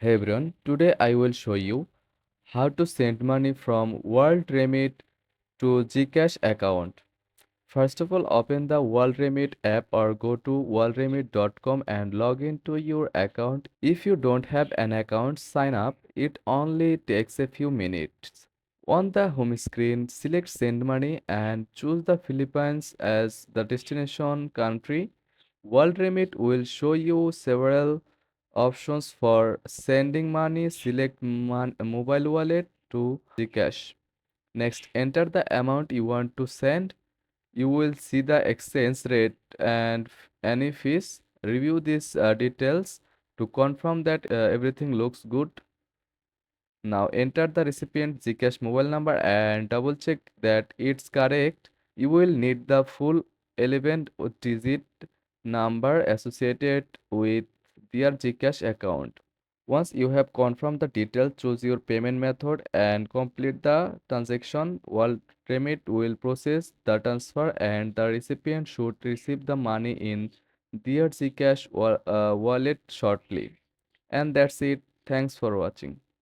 Hey everyone, today I will show you how to send money from WorldRemit to GCash account. First of all, open the WorldRemit app or go to worldremit.com and log into your account. If you don't have an account, sign up. It only takes a few minutes. On the home screen, select Send Money and choose the Philippines as the destination country. WorldRemit will show you several options for sending money. Select mobile wallet to GCash. Next, enter the amount you want to send. You will see the exchange rate and any fees. Review these details to confirm that everything looks good. Now enter the recipient Gcash mobile number and double check that it's correct. You will need the full 11-digit number associated with their Gcash account. Once you have confirmed the details, choose your payment method and complete the transaction. WorldRemit will process the transfer and the recipient should receive the money in their Gcash wallet shortly. And that's it. Thanks for watching.